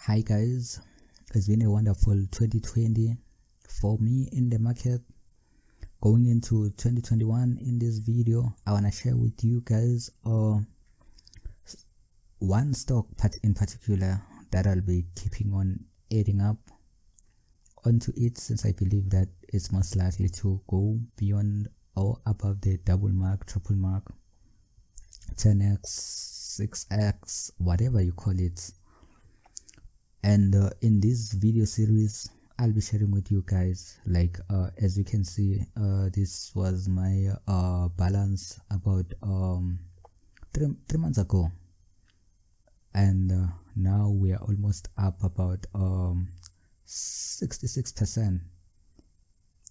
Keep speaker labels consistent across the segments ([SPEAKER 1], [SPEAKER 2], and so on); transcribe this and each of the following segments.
[SPEAKER 1] Hi guys, it's been a wonderful 2020 for me in the market. Going into 2021, in this video I want to share with you guys one stock in particular that I'll be keeping on adding up onto it, since I believe that it's most likely to go beyond or above the double mark, triple mark, 10x, 6x, whatever you call it. And in this video series I'll be sharing with you guys, like as you can see, this was my balance about 3 months ago, and now we are almost up about 66%.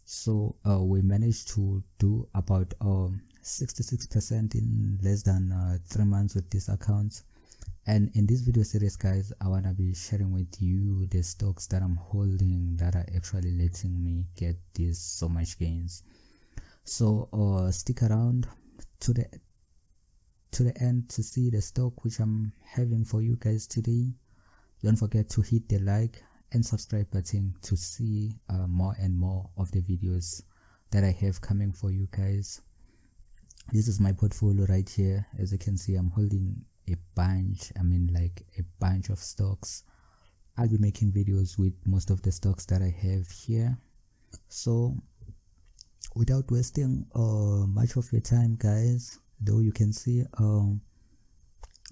[SPEAKER 1] So we managed to do about 66% in less than 3 months with this account. And in this video series guys, I want to be sharing with you the stocks that I'm holding that are actually letting me get these so much gains. So stick around to the end to see the stock which I'm having for you guys today. Don't forget to hit the like and subscribe button to see more and more of the videos that I have coming for you guys. This is my portfolio right here. As you can see, I'm holding a bunch of stocks. I'll be making videos with most of the stocks that I have here. So without wasting much of your time guys, though you can see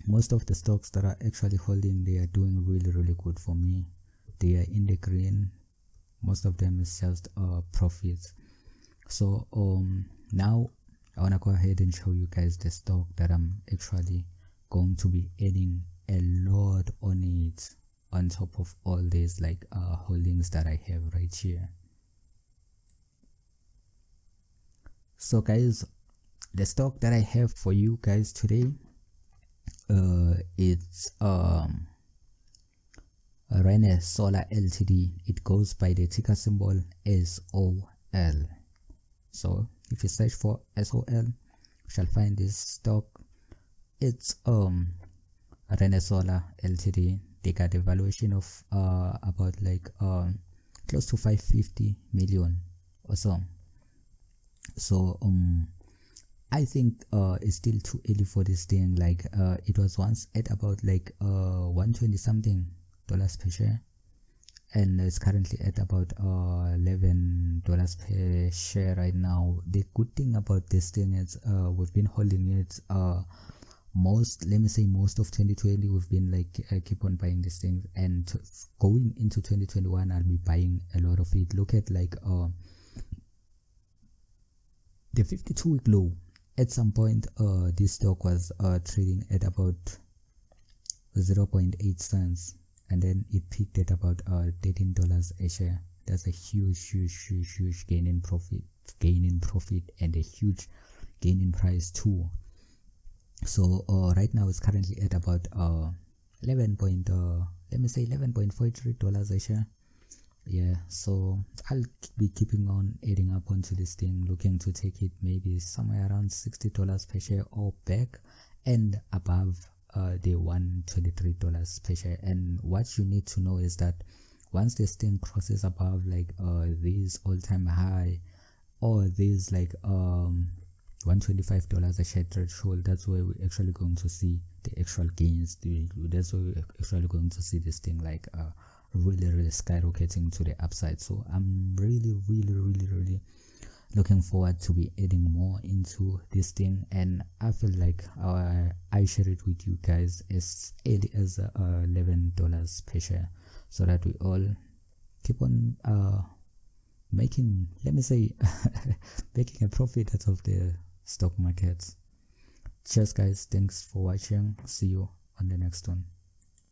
[SPEAKER 1] most of the stocks that are actually holding, they are doing really good for me. They are in the green. Most of them is just profits. So now I want to go ahead and show you guys the stock that I'm actually going to be adding a lot on it, on top of all these holdings that I have right here. So guys, the stock that I have for you guys today, it's ReneSola Ltd. It goes by the ticker symbol SOL. So if you search for SOL, you shall find this stock. It's ReneSola Ltd. They got a valuation of about close to 550 million or so. So I think it's still too early for this thing. It was once at about 120 something dollars per share, and it's currently at about $11 per share right now. The good thing about this thing is we've been holding it most of 2020. We've been keep on buying this thing, and going into 2021 I'll be buying a lot of it. Look at the 52-week low. At some point this stock was trading at about 0.8 cents, and then it peaked at about $13 a share. That's a huge gain in profit, and a huge gain in price too. So right now it's currently at about $11.43 a share. Yeah, so I'll be keeping on adding up onto this thing, looking to take it maybe somewhere around $60 per share or back and above the $123 per share. And what you need to know is that once this thing crosses above this all-time high, or this $125 a share threshold, that's where we're actually going to see the actual gains. That's where we're actually going to see this thing really skyrocketing to the upside. So I'm really looking forward to be adding more into this thing, and I feel like I share it with you guys as early as $11 per share, so that we all keep on making, making a profit out of the stock markets. Cheers guys, thanks for watching. See you on the next one.